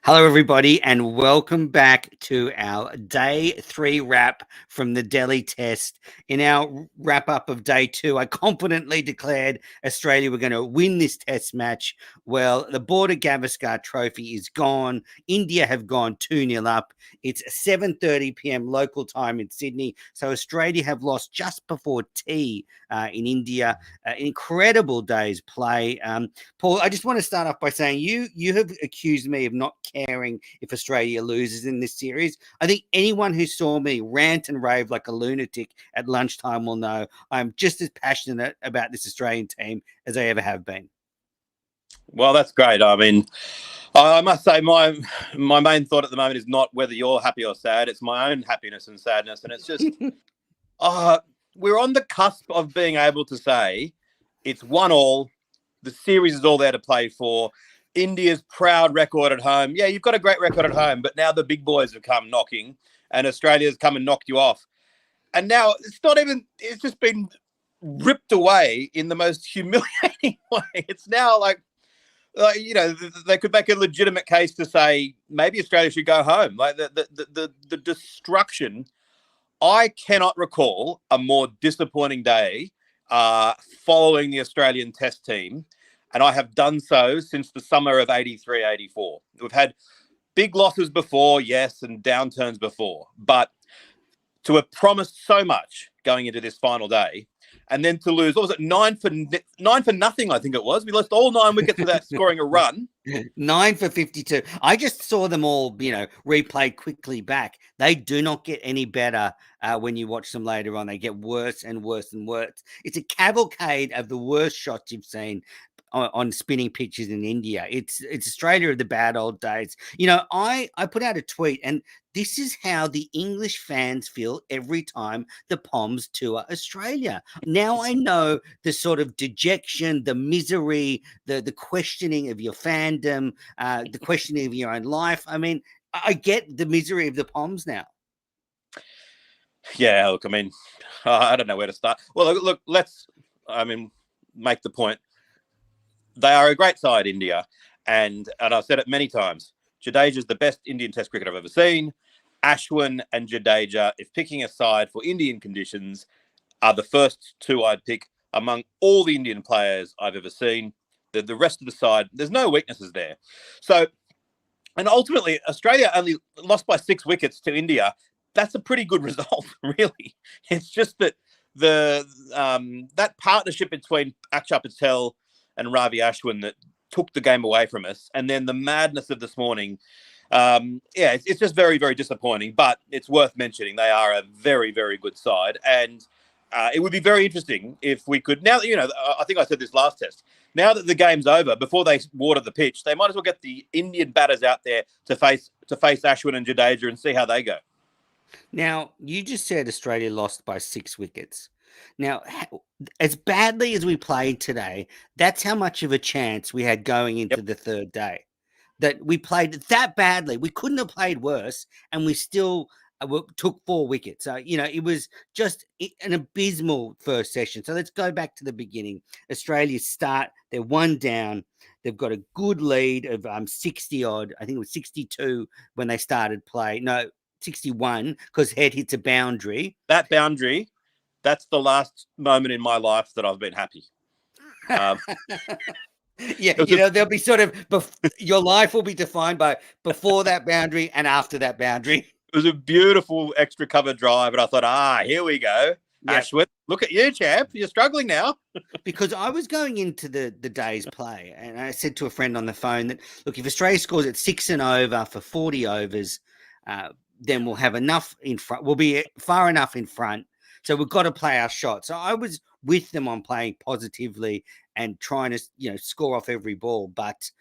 Hello, everybody, and welcome back to our day 3 wrap from the Delhi test. In our wrap up of day 2, I confidently declared Australia were going to win this test match. Well, the Border Gavaskar trophy is gone. India have gone 2-0 up. It's 7:30 p.m. local time in Sydney. So Australia have lost just before tea in India. Incredible day's play. Paul, I just want to start off by saying you have accused me of not caring if Australia loses in this series. I think anyone who saw me rant and rave like a lunatic at lunchtime will know I'm just as passionate about this Australian team as I ever have been. Well, that's great. I mean, I must say my main thought at the moment is not whether you're happy or sad. It's my own happiness and sadness. And it's just, we're on the cusp of being able to say it's 1-1. The series is all there to play for. India's proud record at home. Yeah, you've got a great record at home, but now the big boys have come knocking and Australia's come and knocked you off. And now it's just been ripped away in the most humiliating way. It's now like, they could make a legitimate case to say maybe Australia should go home. Like the destruction. I cannot recall a more disappointing day following the Australian Test team, and I have done so since the summer of 83, 84. We've had big losses before, yes, and downturns before, but to have promised so much going into this final day, and then to lose, what was it, 9 for nothing, I think it was. We lost all 9 wickets without scoring a run. 9 for 52. I just saw them all, replayed quickly back. They do not get any better when you watch them later on. They get worse and worse and worse. It's a cavalcade of the worst shots you've seen on spinning pitches in India. It's Australia of the bad old days. I put out a tweet, and this is how the English fans feel every time the Poms tour Australia. Now I know the sort of dejection, the misery, the questioning of your fandom, the questioning of your own life. I mean, I get the misery of the Poms now. Yeah, look, I mean, I don't know where to start. Well, look, let's make the point. They are a great side, India, and I've said it many times. Jadeja is the best Indian Test cricket I've ever seen. Ashwin and Jadeja, if picking a side for Indian conditions, are the first 2 I'd pick among all the Indian players I've ever seen. The rest of the side, there's no weaknesses there. So, and ultimately, Australia only lost by 6 wickets to India. That's a pretty good result, really. It's just that that partnership between Akshar Patel and Ravi Ashwin that took the game away from us, and then the madness of this morning. It's just very, very disappointing, but it's worth mentioning they are a very, very good side, and it would be very interesting if we could, now that, I think I said this last test, now that the game's over, before they water the pitch, they might as well get the Indian batters out there to face Ashwin and Jadeja and see how they go. Now, you just said Australia lost by 6 wickets. Now, as badly as we played today, that's how much of a chance we had going into the third day. That we played that badly. We couldn't have played worse, and we still took 4 wickets. So, it was just an abysmal first session. So let's go back to the beginning. Australia start, they're 1 down. They've got a good lead of 60 odd. I think it was 62 when they started play. No, 61, because Head hits a boundary. That boundary, that's the last moment in my life that I've been happy. Yeah, there'll be sort of, your life will be defined by before that boundary and after that boundary. It was a beautiful extra cover drive, and I thought, here we go. Yep. Ashwin, look at you, champ. You're struggling now. Because I was going into the day's play, and I said to a friend on the phone that, look, if Australia scores at 6 and over for 40 overs, then we'll have enough in front. We'll be far enough in front. So we've got to play our shot. So I was with them on playing positively and trying to, score off every ball. But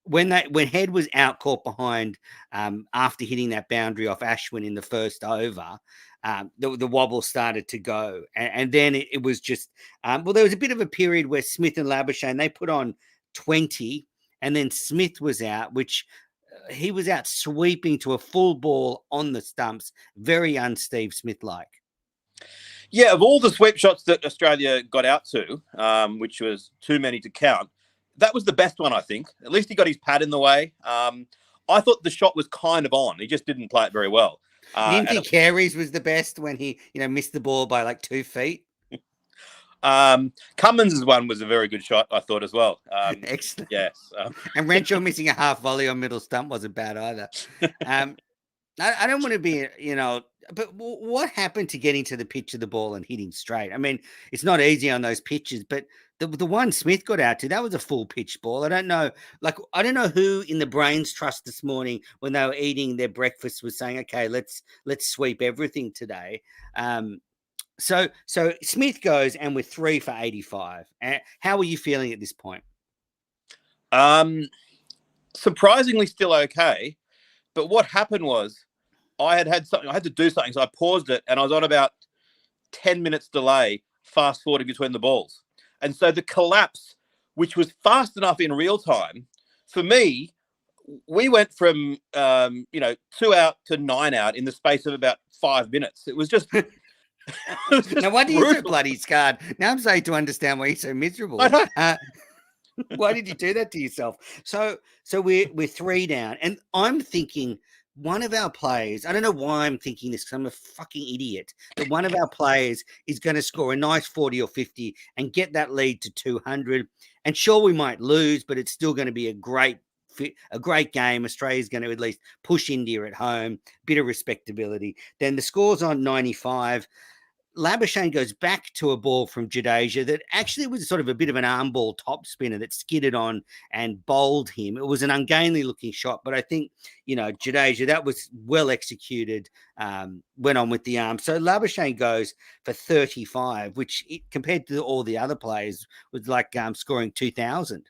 when Head was out caught behind after hitting that boundary off Ashwin in the first over, the wobble started to go. And then it was just, there was a bit of a period where Smith and Labuschagne, they put on 20, and then Smith was out, which he was out sweeping to a full ball on the stumps, very un-Steve Smith-like. Yeah, of all the sweep shots that Australia got out to, which was too many to count, that was the best one, I think. At least he got his pad in the way. I thought the shot was kind of on. He just didn't play it very well. You didn't think Carey's was the best when he, missed the ball by like 2 feet? Cummins' one was a very good shot, I thought, as well. Excellent. Yes. And Renshaw missing a half volley on middle stump wasn't bad either. I don't want to be, but what happened to getting to the pitch of the ball and hitting straight? I mean, it's not easy on those pitches, but the one Smith got out to, that was a full pitch ball. I don't know who in the brains trust this morning when they were eating their breakfast was saying, okay, let's sweep everything today. So Smith goes and we're 3 for 85. How are you feeling at this point? Surprisingly still okay. But what happened was I had something, I had to do something. So I paused it and I was on about 10 minutes delay, fast forwarding between the balls. And so the collapse, which was fast enough in real time, for me, we went from, 2 out to 9 out in the space of about 5 minutes. It was just... Now, why do you so bloody scarred? Now I'm starting to understand why you're so miserable. Why did you do that to yourself? So we're 3 down, and I'm thinking one of our players, I don't know why I'm thinking this because I'm a fucking idiot, but one of our players is going to score a nice 40 or 50 and get that lead to 200. And sure, we might lose, but it's still going to be a great game. Australia's going to at least push India at home, bit of respectability. Then the score's on 95. Labuschagne goes back to a ball from Jadeja that actually was sort of a bit of an arm ball top spinner that skidded on and bowled him. It was an ungainly looking shot, but I think, Jadeja, that was well executed, went on with the arm. So Labuschagne goes for 35, which compared to all the other players was like scoring 2,000.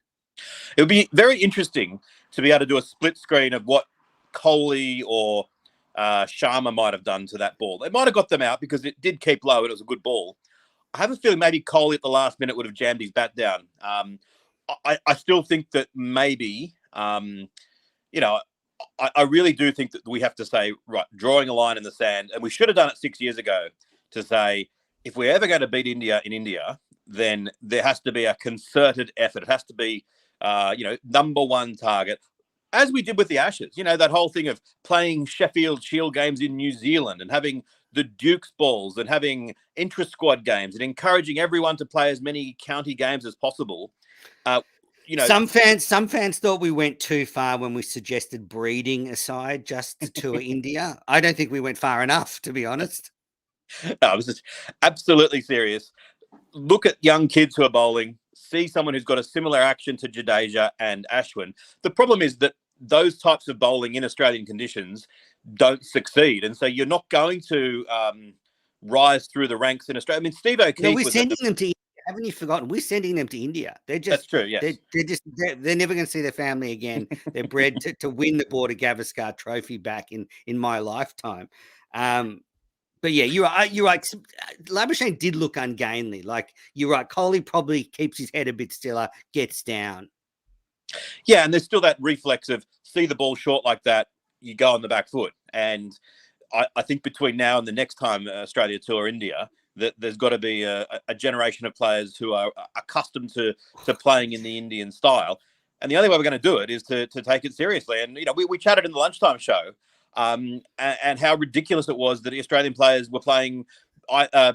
It would be very interesting to be able to do a split screen of what Kohli or Sharma might have done to that ball. They might have got them out because it did keep low and it was a good ball. I have a feeling maybe Kohli at the last minute would have jammed his bat down. I still think that maybe, I really do think that we have to say, right, drawing a line in the sand, and we should have done it 6 years ago to say, if we're ever going to beat India in India, then there has to be a concerted effort. It has to be, number one target. As we did with the Ashes, that whole thing of playing Sheffield Shield games in New Zealand and having the Dukes balls and having intra-squad games and encouraging everyone to play as many county games as possible. Some fans thought we went too far when we suggested breeding aside just to tour India. I don't think we went far enough, to be honest. No, I was just absolutely serious. Look at young kids who are bowling, see someone who's got a similar action to Jadeja and Ashwin. The problem is that those types of bowling in Australian conditions don't succeed. And so you're not going to rise through the ranks in Australia. I mean, Steve O'Keefe... No, we're sending them to India. Haven't you forgotten? We're sending them to India. That's true, yes. They're never going to see their family again. They're bred to win the Border Gavaskar trophy back in my lifetime. But yeah, you're right. Labuschagne did look ungainly. Like, you're right. Kohli probably keeps his head a bit stiller, gets down. Yeah, and there's still that reflex of see the ball short like that, you go on the back foot. And I think between now and the next time Australia tour India, that there's got to be a generation of players who are accustomed to playing in the Indian style. And the only way we're going to do it is to take it seriously. And, we chatted in the lunchtime show and how ridiculous it was that the Australian players were playing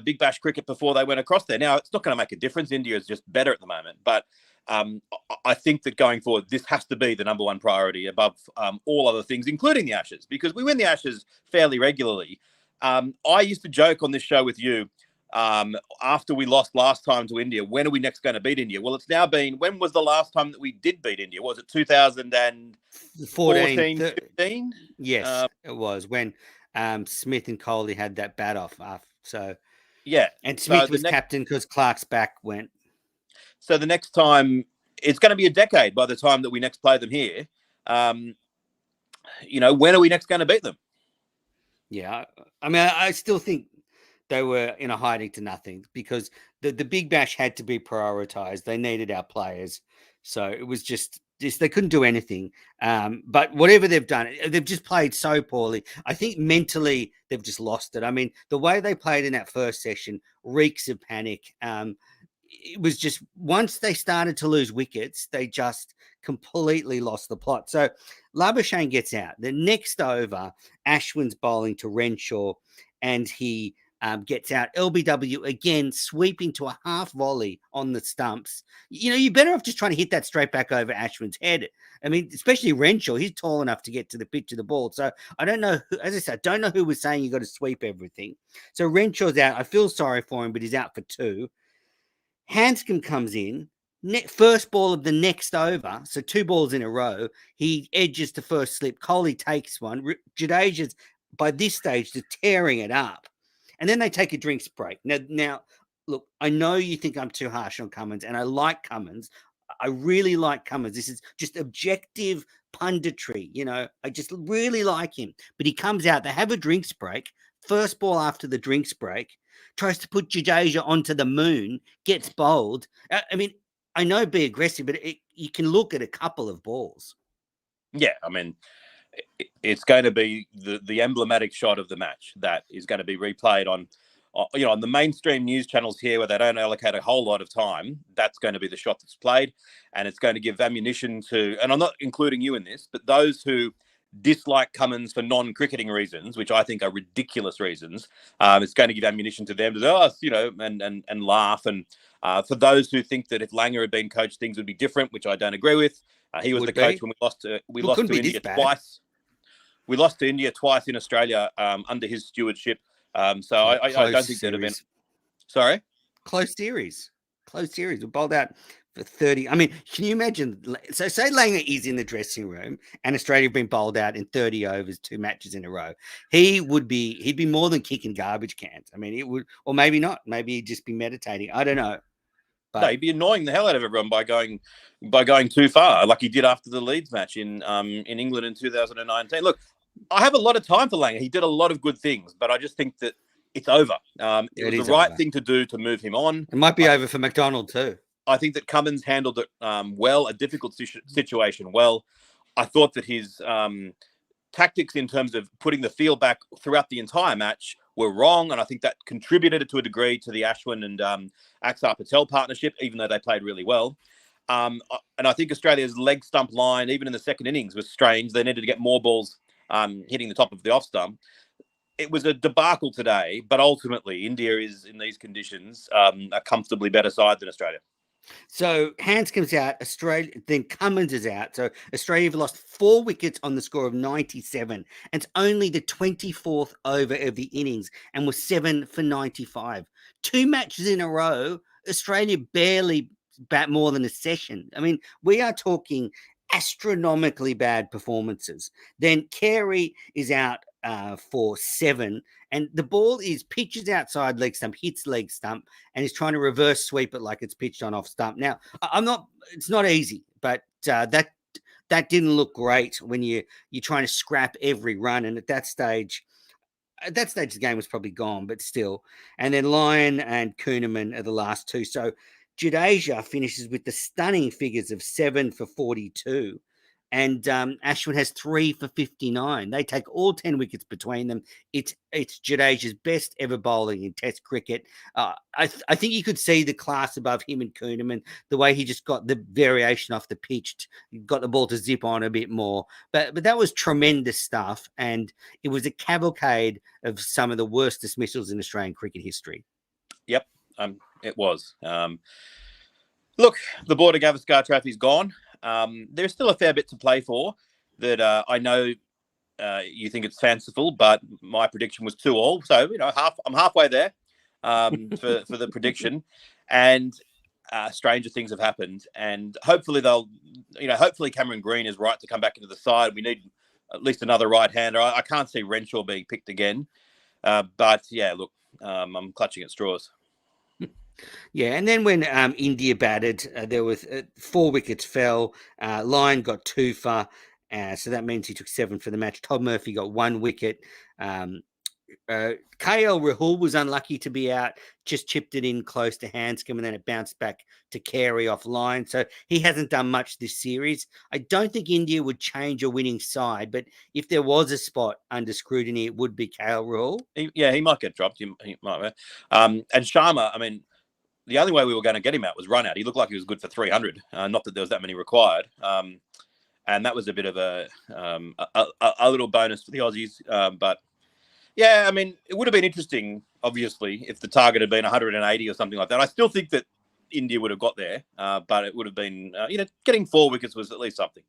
Big Bash cricket before they went across there. Now, it's not going to make a difference. India is just better at the moment. But I think that going forward, this has to be the number one priority above all other things, including the Ashes, because we win the Ashes fairly regularly. I used to joke on this show with you after we lost last time to India, when are we next going to beat India? Well, it's now been, when was the last time that we did beat India? Was it 2014, 15? Yes, it was when Smith and Kohli had that bat off. So yeah, and Smith was captain because Clark's back went. So the next time, it's going to be a decade by the time that we next play them here. When are we next going to beat them? Yeah, I mean, I still think they were in a hiding to nothing because the Big Bash had to be prioritized. They needed our players. So it was just they couldn't do anything. But whatever they've done, they've just played so poorly. I think mentally they've just lost it. I mean, the way they played in that first session reeks of panic. it was just once they started to lose wickets, they just completely lost the plot. So Labuschagne gets out. The next over, Ashwin's bowling to Renshaw, and he gets out. LBW again, sweeping to a half volley on the stumps. You're better off just trying to hit that straight back over Ashwin's head. I mean, especially Renshaw, he's tall enough to get to the pitch of the ball. So I don't know, as I said, I don't know who was saying you got to sweep everything. So Renshaw's out. I feel sorry for him, but he's out for 2. Hanscom comes in, first ball of the next over, so 2 balls in a row. He edges to first slip. Kohli takes one. Jadeja's, by this stage, just tearing it up. And then they take a drinks break. Now, look, I know you think I'm too harsh on Cummins, and I like Cummins. I really like Cummins. This is just objective punditry. I just really like him. But he comes out, they have a drinks break. First ball after the drinks break, tries to put Jadeja onto the moon, gets bowled. I mean, I know be aggressive, but you can look at a couple of balls. Yeah, I mean, it's going to be the emblematic shot of the match that is going to be replayed on the mainstream news channels here where they don't allocate a whole lot of time. That's going to be the shot that's played, and it's going to give ammunition to, and I'm not including you in this, but those who dislike Cummins for non-cricketing reasons, which I think are ridiculous reasons. It's going to give ammunition to them to, and laugh. And for those who think that if Langer had been coached, things would be different, which I don't agree with. He was the coach when we lost to India twice. We lost to India twice in Australia under his stewardship. So I don't think there'd have been. Sorry? Close series. We bowled out for 30. I mean, can you imagine? So say Langer is in the dressing room and Australia have been bowled out in 30 overs, 2 matches in a row. He'd be more than kicking garbage cans. I mean, it would, or maybe not. Maybe he'd just be meditating. I don't know. But no, he'd be annoying the hell out of everyone by going too far, like he did after the Leeds match in England in 2019. Look, I have a lot of time for Langer. He did a lot of good things, but I just think that it's over. It was the right thing to do to move him on. It might be over for McDonald too. I think that Cummins handled it well, a difficult situation well. I thought that his tactics in terms of putting the field back throughout the entire match were wrong, and I think that contributed to a degree to the Ashwin and Axar Patel partnership, even though they played really well. And I think Australia's leg stump line, even in the second innings, was strange. They needed to get more balls hitting the top of the off stump. It was a debacle today, but ultimately India is, in these conditions, a comfortably better side than Australia. So Hanscom's out, Australia, then Cummins is out. So Australia have lost 4 wickets on the score of 97. And it's only the 24th over of the innings and was 7 for 95. 2 matches in a row, Australia barely bat more than a session. I mean, we are talking astronomically bad performances. Then Carey is out for 7, and the ball is pitches outside leg stump, hits leg stump, and he's trying to reverse sweep it like it's pitched on off stump. Now, it's not easy, but that didn't look great when you're trying to scrap every run, and at that stage the game was probably gone, but still. And then Lyon and Kuhnemann are the last 2. So Jadeja finishes with the stunning figures of 7 for 42. And Ashwin has 3 for 59. They take all 10 wickets between them. It's Jadeja's best ever bowling in Test cricket. I think you could see the class above him and Kuhnemann, the way he just got the variation off the pitch, got the ball to zip on a bit more. But that was tremendous stuff, and it was a cavalcade of some of the worst dismissals in Australian cricket history. Yep, it was. Look, the Border Gavaskar Trophy's gone. There's still a fair bit to play for that. I know you think it's fanciful, but my prediction was 2-all. So, I'm halfway there for the prediction, and stranger things have happened. And hopefully hopefully Cameron Green is right to come back into the side. We need at least another right-hander. I can't see Renshaw being picked again. But yeah, look, I'm clutching at straws. Yeah, and then when India batted, there was 4 wickets fell. Lyon got 2 for, so that means he took 7 for the match. Todd Murphy got 1 wicket. KL Rahul was unlucky to be out, just chipped it in close to Hanscom, and then it bounced back to Carey off line. So he hasn't done much this series. I don't think India would change a winning side, but if there was a spot under scrutiny, it would be KL Rahul. He might get dropped. He might. And Sharma, I mean, the only way we were going to get him out was run out. He looked like he was good for 300. Not that there was that many required. And that was a bit of a little bonus for the Aussies. But yeah, I mean, it would have been interesting, obviously, if the target had been 180 or something like that. I still think that India would have got there, but it would have been, getting 4 wickets was at least something.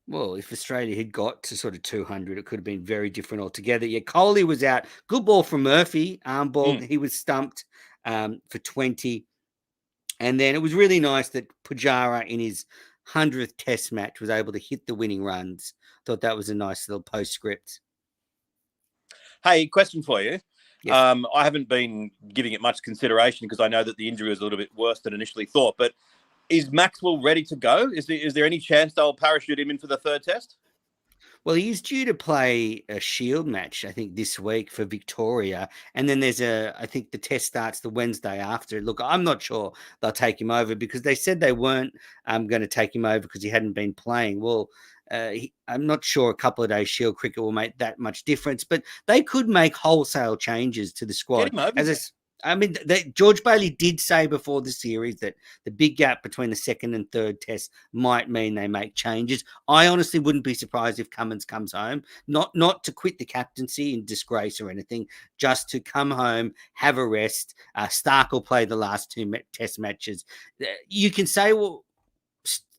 Well, if Australia had got to sort of 200, it could have been very different altogether. Yeah, Kohli was out. Good ball from Murphy, arm ball. He was stumped for 20. And then it was really nice that Pujara in his 100th test match was able to hit the winning runs. Thought that was a nice little postscript. Hey, question for you. Yes. I haven't been giving it much consideration because I know that the injury was a little bit worse than initially thought, but is Maxwell ready to go? Is there any chance they'll parachute him in for the 3rd test? Well, he's due to play a Shield match, I think, this week for Victoria. And then I think the test starts the Wednesday after. Look, I'm not sure they'll take him over because they said they weren't going to take him over because he hadn't been playing. Well, I'm not sure a couple of days Shield cricket will make that much difference, but they could make wholesale changes to the squad. Get him over. George Bailey did say before the series that the big gap between the 2nd and 3rd test might mean they make changes. I honestly wouldn't be surprised if Cummins comes home, not to quit the captaincy in disgrace or anything, just to come home, have a rest. Stark will play the last 2 test matches. You can say, well,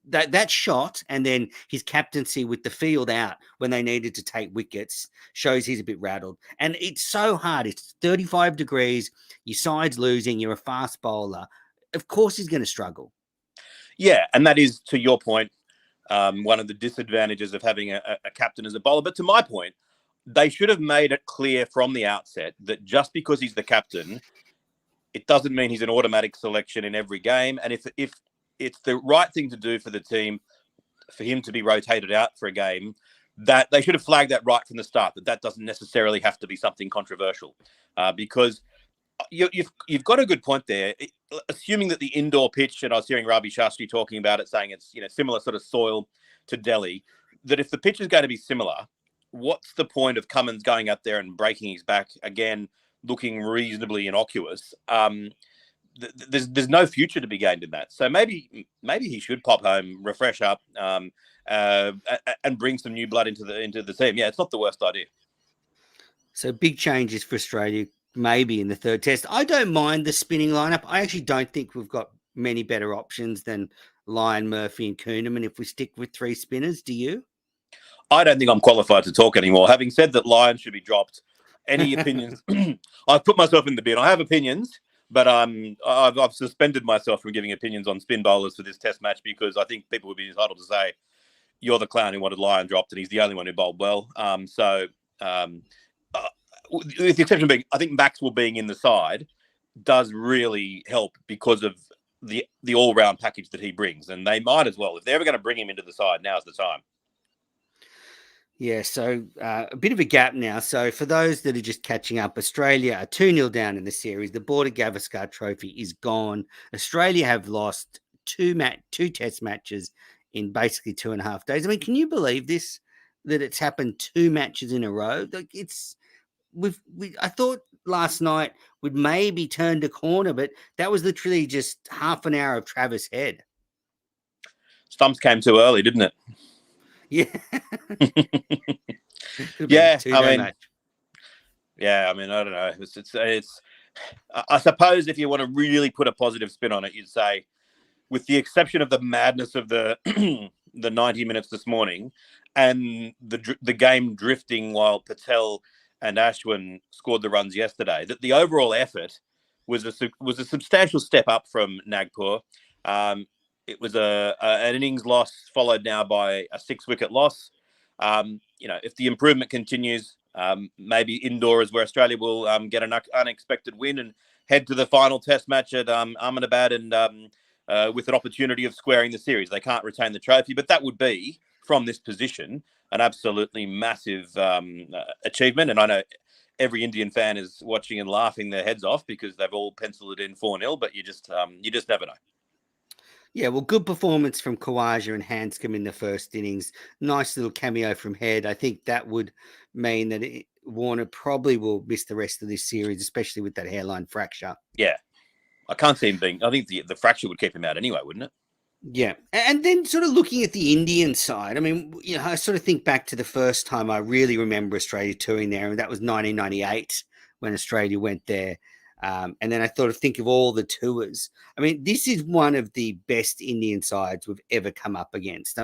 that shot and then his captaincy with the field out when they needed to take wickets shows he's a bit rattled. And it's so hard. It's 35 degrees. Your side's losing. You're a fast bowler. Of course he's going to struggle. Yeah, and that is, to your point, one of the disadvantages of having a captain as a bowler. But to my point, they should have made it clear from the outset that just because he's the captain, it doesn't mean he's an automatic selection in every game. And if it's the right thing to do for the team, for him to be rotated out for a game, that they should have flagged that right from the start, that doesn't necessarily have to be something controversial, because you've got a good point there. Assuming that the indoor pitch, and I was hearing Ravi Shastri talking about it, saying it's similar sort of soil to Delhi, that if the pitch is going to be similar, what's the point of Cummins going up there and breaking his back again, looking reasonably innocuous? There's no future to be gained in that. So maybe he should pop home, refresh up, and bring some new blood into the team. Yeah, it's not the worst idea. So big changes for Australia, maybe in the 3rd test. I don't mind the spinning lineup. I actually don't think we've got many better options than Lyon, Murphy, and Kuhneman if we stick with 3 spinners. Do you? I don't think I'm qualified to talk anymore. Having said that Lyon should be dropped, any opinions? I've put myself in the bin. I have opinions. But I've suspended myself from giving opinions on spin bowlers for this test match because I think people would be entitled to say, you're the clown who wanted Lyon dropped and he's the only one who bowled well. With the exception being, I think Maxwell being in the side does really help because of the all-round package that he brings. And they might as well. If they're ever going to bring him into the side, now's the time. Yeah, so a bit of a gap now. So for those that are just catching up, Australia are 2-0 down in the series. The Border Gavaskar Trophy is gone. Australia have lost two test matches in basically 2.5 days. I mean, can you believe this? That it's happened 2 matches in a row? Like I thought last night we'd maybe turned a corner, but that was literally just half an hour of Travis Head. Stumps came too early, didn't it? Yeah. Yeah, I mean, I don't know. It's. I suppose if you want to really put a positive spin on it, you'd say, with the exception of the madness of the the 90 minutes this morning, and the game drifting while Patel and Ashwin scored the runs yesterday, that the overall effort was a substantial step up from Nagpur. It was an innings loss followed now by a 6-wicket loss. If the improvement continues, maybe indoor is where Australia will get an unexpected win and head to the final test match at Ahmedabad and with an opportunity of squaring the series. They can't retain the trophy, but that would be, from this position, an absolutely massive achievement. And I know every Indian fan is watching and laughing their heads off because they've all penciled it in 4-0, but you just never know. Yeah, well, good performance from Khawaja and Hanscom in the first innings. Nice little cameo from Head. I think that would mean that Warner probably will miss the rest of this series, especially with that hairline fracture. Yeah. I can't see him being. I think the fracture would keep him out anyway, wouldn't it? Yeah. And then sort of looking at the Indian side, I mean, I sort of think back to the first time I really remember Australia touring there, and that was 1998 when Australia went there. And then I think of all the tours. I mean, this is one of the best Indian sides we've ever come up against.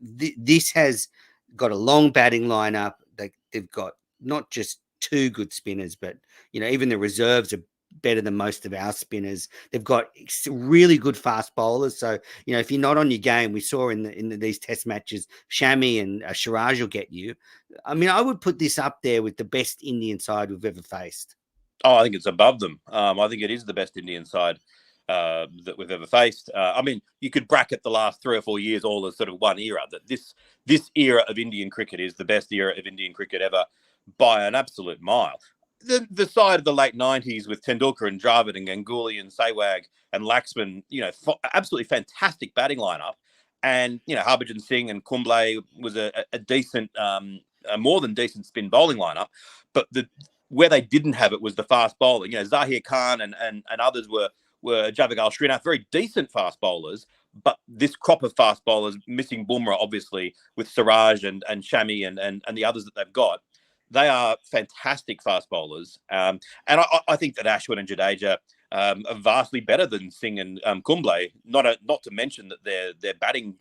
This has got a long batting lineup. They've got not just two good spinners, but even the reserves are better than most of our spinners. They've got really good fast bowlers. So, if you're not on your game, we saw in these test matches, Shami and Siraj will get you. I mean, I would put this up there with the best Indian side we've ever faced. Oh, I think it's above them. I think it is the best Indian side that we've ever faced. I mean, you could bracket the last 3 or 4 years all as sort of one era. That this era of Indian cricket is the best era of Indian cricket ever by an absolute mile. The side of the late 90s with Tendulkar and Dravid and Ganguly and Sehwag and Laxman, absolutely fantastic batting lineup. And, Harbhajan Singh and Kumble was a decent, a more than decent spin bowling lineup. But where they didn't have it was the fast bowling. Zahir Khan and others were Javagal Srinath, very decent fast bowlers. But this crop of fast bowlers, missing Bumrah, obviously, with Siraj and Shami and the others that they've got, they are fantastic fast bowlers. And I think that Ashwin and Jadeja are vastly better than Singh and Kumble, not to mention that their batting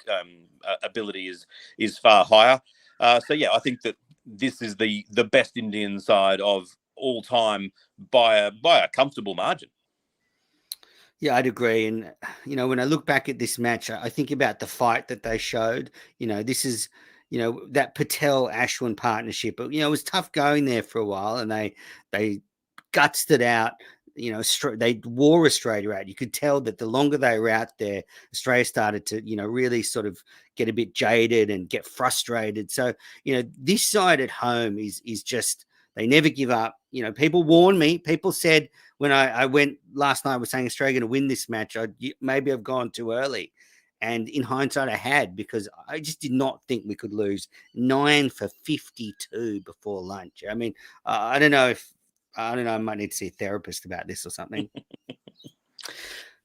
ability is far higher. So, yeah, I think that this is the best Indian side of all time by a comfortable margin. Yeah, I'd agree. And, when I look back at this match, I think about the fight that they showed. This is, that Patel Ashwin partnership. But, it was tough going there for a while, and they gutsed it out. They wore Australia out. You could tell that the longer they were out there, Australia started to, really sort of get a bit jaded and get frustrated. So, this side at home is just, they never give up. People warned me. People said when I went last night, was saying Australia going to win this match. Maybe I've gone too early. And in hindsight, I had, because I just did not think we could lose 9 for 52 before lunch. I mean, I don't know. I might need to see a therapist about this or something.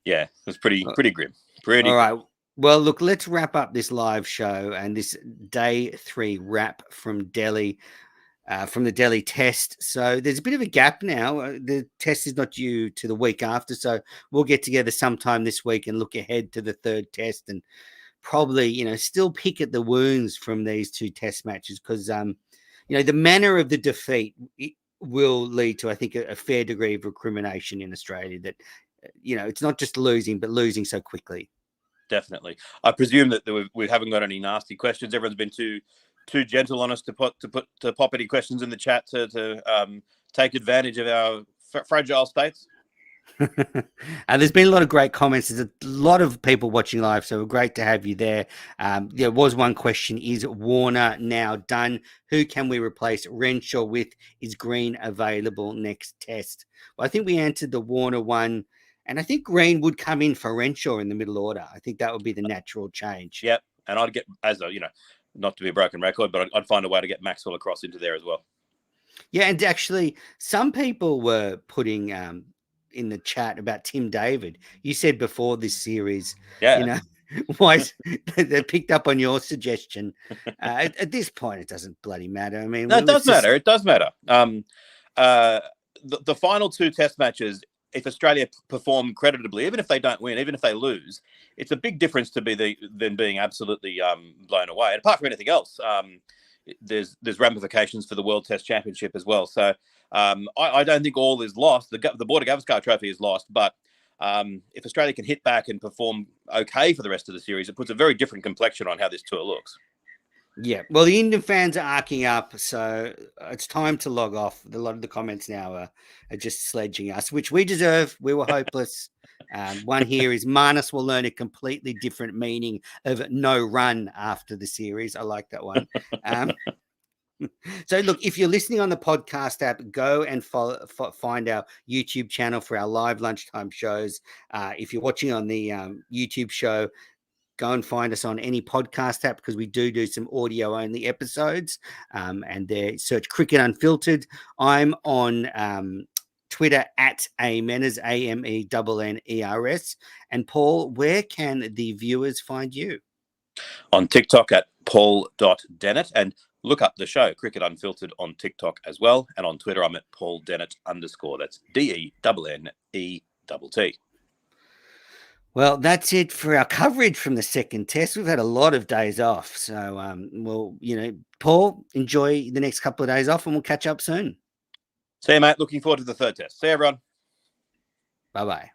Yeah, it was pretty grim. All right. Well, look, let's wrap up this live show and this day 3 wrap from Delhi. From the Delhi test. So there's a bit of a gap now. The test is not due to the week after. So we'll get together sometime this week and look ahead to the 3rd test and probably, still pick at the wounds from these 2 test matches because, the manner of the defeat will lead to, I think, a fair degree of recrimination in Australia that, it's not just losing, but losing so quickly. Definitely. I presume that we haven't got any nasty questions. Everyone's been too gentle on us to pop any questions in the chat to take advantage of our fragile states. There's been a lot of great comments. There's a lot of people watching live, so great to have you there. There was one question: is Warner now done? Who can we replace Renshaw with? Is Green available next test? Well, I think we answered the Warner one, and I think Green would come in for Renshaw in the middle order. I think that would be the natural change. Yep, and I'd get, not to be a broken record, but I'd find a way to get Maxwell across into there as well. Yeah, and actually, some people were putting in the chat about Tim David. You said before this series, why they picked up on your suggestion. At this point, it doesn't bloody matter. I mean, no, it does matter. It does matter. The final 2 test matches, if Australia perform creditably, even if they don't win, even if they lose, it's a big difference than being absolutely blown away. And apart from anything else, there's ramifications for the World Test Championship as well. So I don't think all is lost. The Border Gavaskar Trophy is lost, but if Australia can hit back and perform okay for the rest of the series, it puts a very different complexion on how this tour looks. Yeah, well, the Indian fans are arcing up, so it's time to log off. A lot of the comments now are just sledging us, which we deserve. We were hopeless. One here is Manas will learn a completely different meaning of no run after the series. I like that one. So, look, if you're listening on the podcast app, go and find our YouTube channel for our live lunchtime shows. If you're watching on the YouTube show, go and find us on any podcast app because we do some audio only episodes. And there, search Cricket Unfiltered. I'm on Twitter at Ameners, AMENNERS. And Paul, where can the viewers find you? On TikTok at paul.dennett, and look up the show Cricket Unfiltered on TikTok as well. And on Twitter, I'm at paul_dennett_. That's DENNETT. Well, that's it for our coverage from the second test. We've had a lot of days off. So, well, Paul, enjoy the next couple of days off and we'll catch up soon. See you, mate. Looking forward to the third test. See you, everyone. Bye-bye.